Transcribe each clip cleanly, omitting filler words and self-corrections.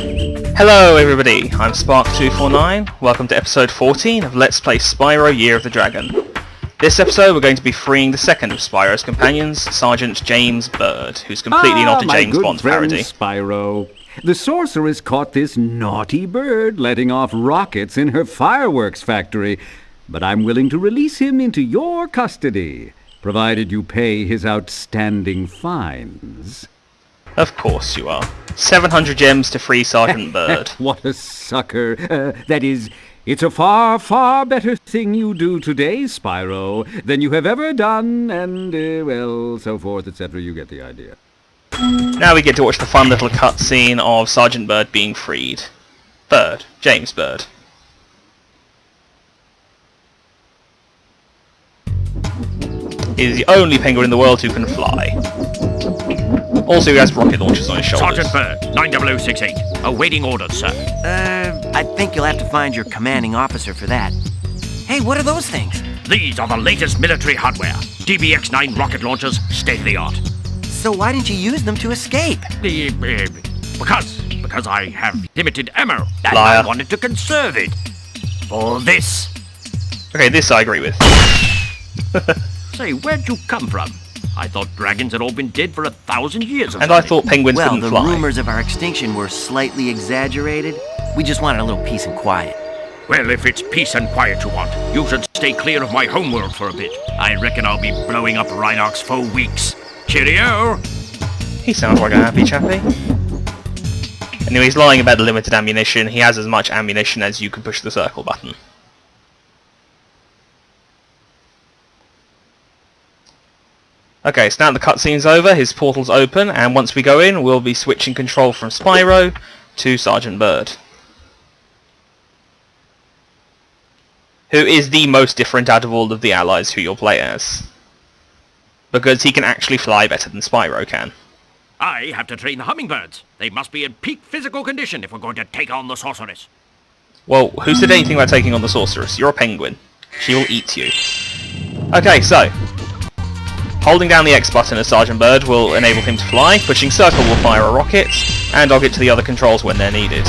Hello everybody, I'm Spark249, welcome to episode 14 of Let's Play Spyro Year of the Dragon. This episode we're going to be freeing the second of Spyro's companions, Sergeant James Byrd, who's completely not a James Bond parody. Spyro. The sorceress caught this naughty bird letting off rockets in her fireworks factory, but I'm willing to release him into your custody, provided you pay his outstanding fines. Of course you are. 700 gems to free Sergeant Byrd. What a sucker. That is, it's a far, far better thing you do today, Spyro, than you have ever done, and, well, so forth, etc. You get the idea. Now we get to watch the fun little cutscene of Sergeant Byrd being freed. Byrd. James Byrd. He is the only penguin in the world who can fly. Also, he has rocket launchers on his shoulders. Sergeant Byrd, 90068. Awaiting orders, sir. I think you'll have to find your commanding officer for that. Hey, what are those things? These are the latest military hardware. DBX-9 rocket launchers, state-of-the-art. So why didn't you use them to escape? Because I have limited ammo, and Liar. I wanted to conserve it. For this. Okay, this I agree with. Say, where'd you come from? I thought dragons had all been dead for 1,000 years or And I thought penguins Well, couldn't the fly. rumors of our extinction were slightly exaggerated. We just wanted a little peace and quiet. Well, if it's peace and quiet you want, you should stay clear of my homeworld for a bit. I reckon I'll be blowing up Rhinox for weeks. Cheerio! He sounds like a happy chappy. Anyway, he's lying about the limited ammunition. He has as much ammunition as you can push the circle button. Okay, so now the cutscene's over, his portal's open, and once we go in, we'll be switching control from Spyro to Sergeant Byrd, who is the most different out of all of the allies who you'll play as, because he can actually fly better than Spyro can. I have to train the hummingbirds. They must be in peak physical condition if we're going to take on the sorceress. Well, who said anything about taking on the sorceress? You're a penguin. She will eat you. Okay, so holding down the X button as Sergeant Byrd will enable him to fly, pushing circle will fire a rocket, and I'll get to the other controls when they're needed.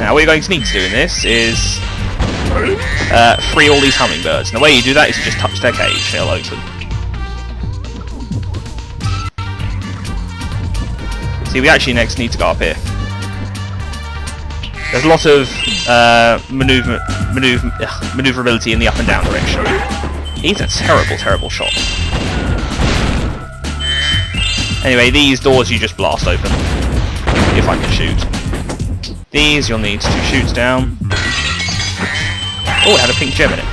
Now what you're going to need to do in this is free all these hummingbirds, and the way you do that is you just touch their cage, they'll open. See, we actually next need to go up here. There's a lot of maneuverability in the up and down direction. He's a terrible, terrible shot. Anyway, these doors you just blast open, if I can shoot. These you'll need to shoot down. Oh, it had a pink gem in it.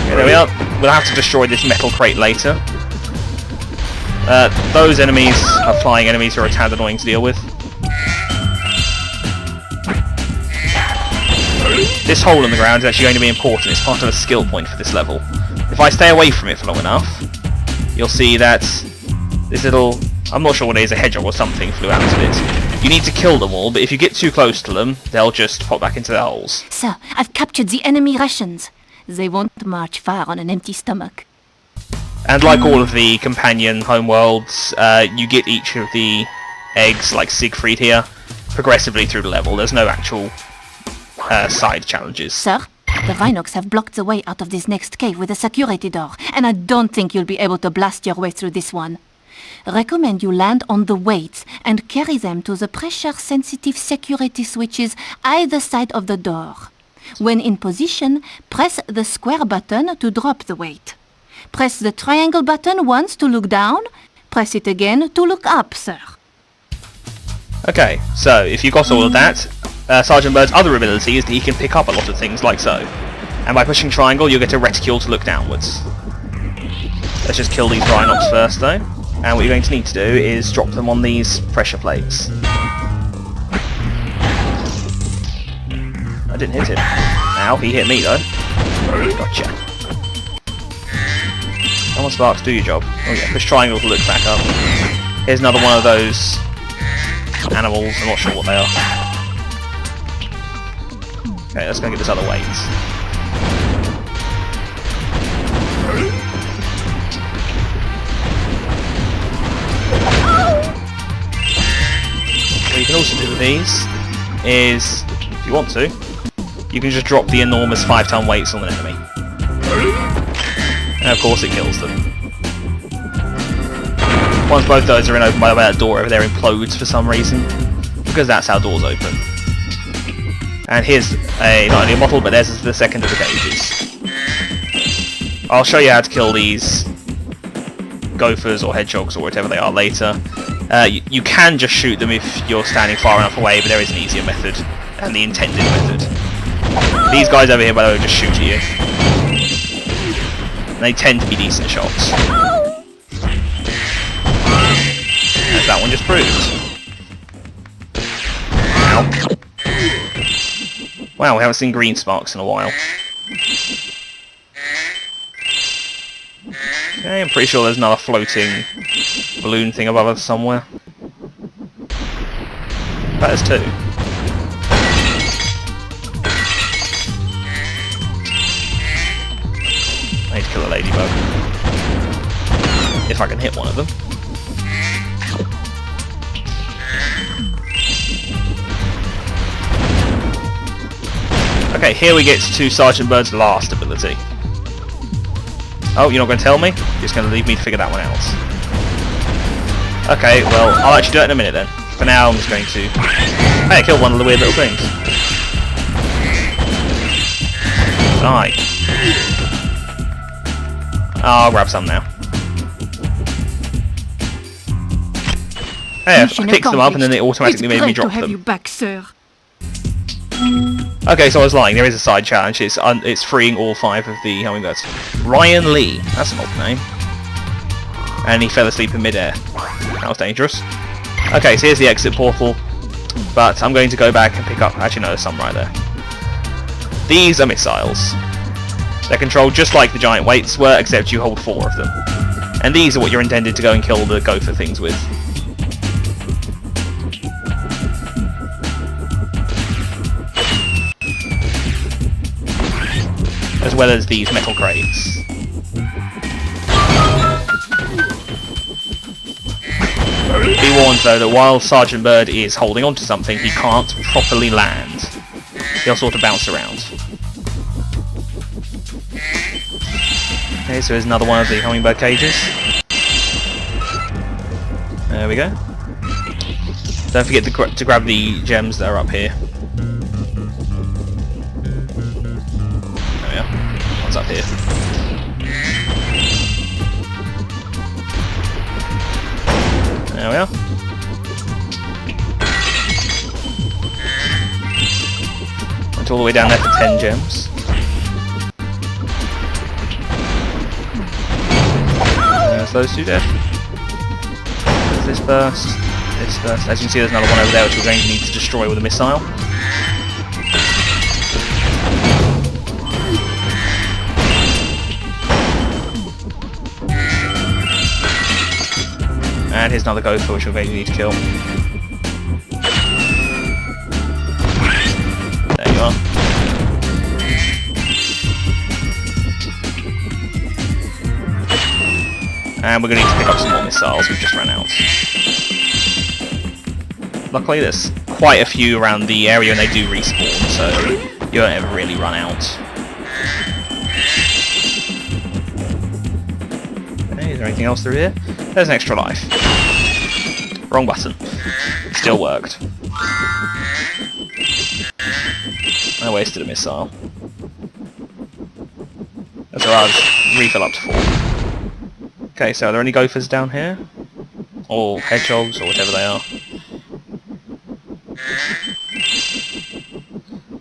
Okay, there we are. We'll have to destroy this metal crate later. Those enemies are flying enemies who are a tad annoying to deal with. This hole in the ground is actually going to be important. It's part of a skill point for this level. If I stay away from it for long enough, you'll see that this little, I'm not sure what it is, a hedgehog or something flew out of it. You need to kill them all, but if you get too close to them, they'll just pop back into their holes. Sir, I've captured the enemy Russians. They won't march far on an empty stomach. And like all of the companion homeworlds, you get each of the eggs, like Siegfried here, progressively through the level. There's no actual side challenges. Sir, the Rhinox have blocked the way out of this next cave with a security door, and I don't think you'll be able to blast your way through this one. Recommend you land on the weights and carry them to the pressure-sensitive security switches either side of the door. When in position, press the square button to drop the weight. Press the triangle button once to look down. Press it again to look up, sir. Okay, so if you got all of that, Sergeant Byrd's other ability is that he can pick up a lot of things like so. And by pushing triangle, you'll get a reticule to look downwards. Let's just kill these Rhinox first, though. And what you're going to need to do is drop them on these pressure plates. I didn't hit him. Ow, he hit me, though. Gotcha. Come on, Sparks, do your job. Oh yeah, push triangle to look back up. Here's another one of those animals, I'm not sure what they are. Okay, let's go get this other weight. these is, if you want to, you can just drop the enormous 5-ton weights on an enemy. And of course it kills them. Once both those are in open, by the way, that door over there implodes for some reason. Because that's how doors open. And here's not only a bottle, but there's the second of the cages. I'll show you how to kill these gophers or hedgehogs or whatever they are later. You can just shoot them if you're standing far enough away, but there is an easier method, and the intended method. These guys over here, by the way, just shoot at you. And they tend to be decent shots. As that one just proved. Ow. Wow, we haven't seen green sparks in a while. Okay, I'm pretty sure there's another floating balloon thing above us somewhere. That is two. I need to kill a ladybug. If I can hit one of them. Okay, here we get to Sergeant Byrd's last ability. Oh, you're not going to tell me? You're just going to leave me to figure that one out. Okay, well, I'll actually do it in a minute then. For now, I'm just going to... Hey, I killed one of the weird little things. Die. I'll grab some now. Hey, I picked them up and then it automatically made me drop them. It's great to have you back, sir. Okay, so I was lying. There is a side challenge. It's freeing all 5 of the hummingbirds. Ryan Lee. That's an odd name. And he fell asleep in midair. That was dangerous. Okay, so here's the exit portal. But I'm going to go back and pick up... Actually, no, there's some right there. These are missiles. They're controlled just like the giant weights were, except you hold 4 of them. And these are what you're intended to go and kill the gopher things with. As well as these metal crates. Be warned though that while Sergeant Byrd is holding onto something, he can't properly land. He'll sort of bounce around. Okay, so here's another one of the hummingbird cages. There we go. Don't forget to grab the gems that are up here. One's up here. There we are. Went all the way down there for 10 gems. There's those two dead. There's this burst. This burst. As you can see, there's another one over there which we're going to need to destroy with a missile. And here's another gopher which we're going to need to kill. There you are. And we're going to need to pick up some more missiles, we've just run out. Luckily there's quite a few around the area and they do respawn, so you don't ever really run out. Okay, is there anything else through here? There's an extra life. Wrong button. Still worked. I wasted a missile. That's alright, I'll refill up to 4. Okay, so are there any gophers down here? Or hedgehogs, or whatever they are?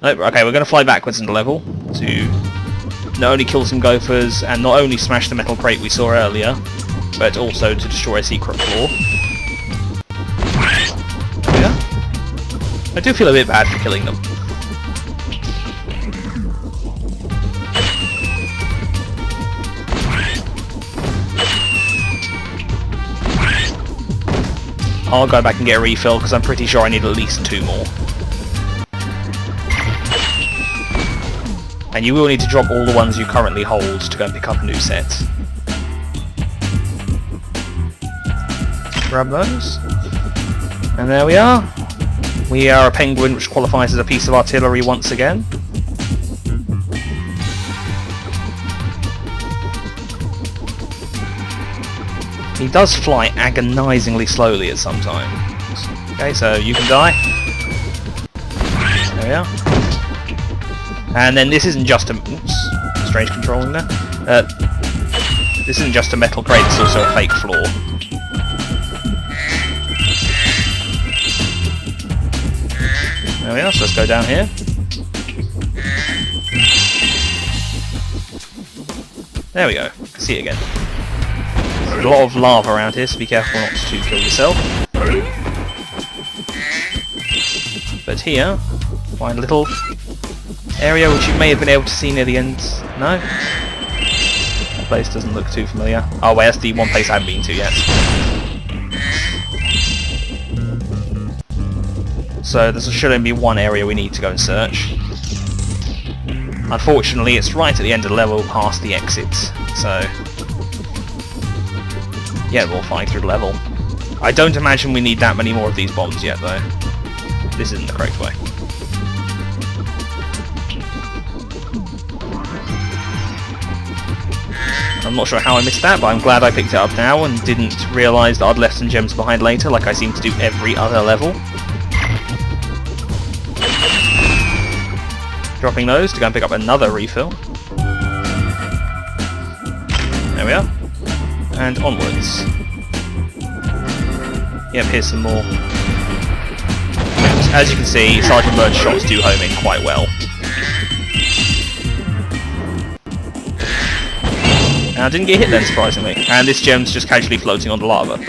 Nope, okay, we're going to fly backwards in the level to not only kill some gophers and not only smash the metal crate we saw earlier, but also to destroy a secret floor. There we go. I do feel a bit bad for killing them. I'll go back and get a refill because I'm pretty sure I need at least 2 more. And you will need to drop all the ones you currently hold to go and pick up a new set. Grab those. And there we are. We are a penguin, which qualifies as a piece of artillery once again. He does fly agonizingly slowly at some times. Okay, so you can die. There we are. And then this isn't just a... Oops, strange controlling there. This isn't just a metal crate, it's also a fake floor. There we are, so let's go down here. There we go, see it again. There's a lot of lava around here, so be careful not to kill yourself. But here, find a little area which you may have been able to see near the end. No? That place doesn't look too familiar. Oh wait, that's the one place I haven't been to yet. So there should only be one area we need to go and search. Unfortunately, it's right at the end of the level, past the exits. So yeah, we'll find through the level. I don't imagine we need that many more of these bombs yet, though. This isn't the correct way. I'm not sure how I missed that, but I'm glad I picked it up now and didn't realise that I'd left some gems behind later, like I seem to do every other level. Dropping those to go and pick up another refill. There we are. And onwards. Yep, here's some more. As you can see, Sergeant Byrd's shots do home in quite well. And I didn't get hit then, surprisingly. And this gem's just casually floating on the lava.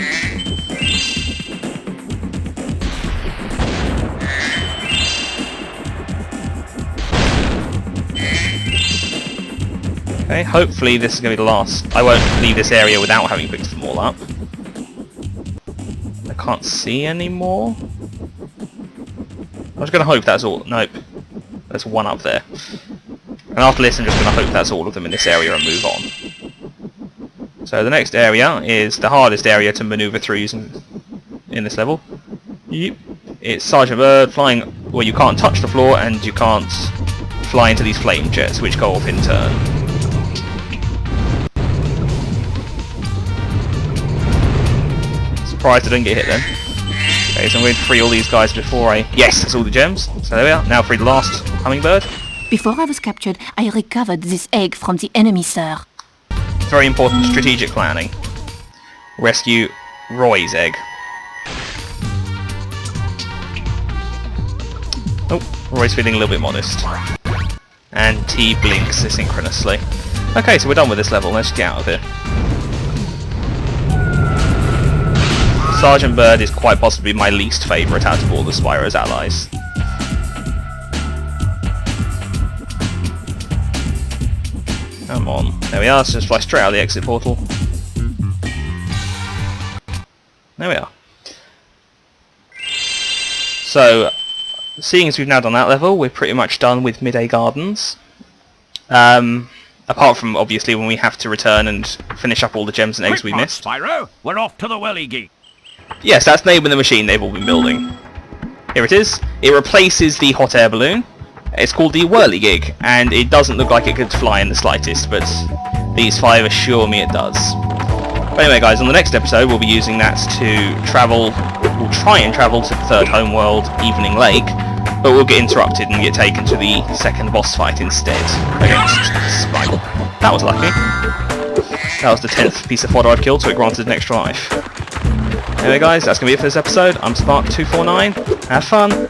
Okay, hopefully this is going to be the last. I won't leave this area without having picked them all up. I can't see any more. I was going to hope that's all. Nope. There's one up there. And after this I'm just going to hope that's all of them in this area and move on. So the next area is the hardest area to manoeuvre through in this level. Yep. It's Sergeant Byrd flying where you can't touch the floor and you can't fly into these flame jets which go off in turn. Surprised I didn't get hit then. Okay, so I'm going to free all these guys before I... Yes, that's all the gems. So there we are. Now free the last hummingbird. Before I was captured, I recovered this egg from the enemy, sir. Very important strategic planning. Rescue Roy's egg. Oh, Roy's feeling a little bit modest. And T blinks asynchronously. Okay, so we're done with this level. Let's get out of here. Sergeant Byrd is quite possibly my least favourite out of all the Spyro's allies. Come on. There we are, let's just fly straight out of the exit portal. There we are. So, seeing as we've now done that level, we're pretty much done with Midday Gardens. Apart from, obviously, when we have to return and finish up all the gems and eggs we missed. Spyro, we're off to the Whirligig. Yes, that's the name of the machine they've all been building. Here it is. It replaces the hot air balloon. It's called the Whirligig, and it doesn't look like it could fly in the slightest, but these 5 assure me it does. But anyway guys, on the next episode we'll be using that to travel, we'll try and travel to the third homeworld, Evening Lake, but we'll get interrupted and get taken to the second boss fight instead, against Spyro. That was lucky. That was the 10th piece of fodder I've killed, so it granted an extra life. Anyway guys, that's going to be it for this episode. I'm Spark249. Have fun!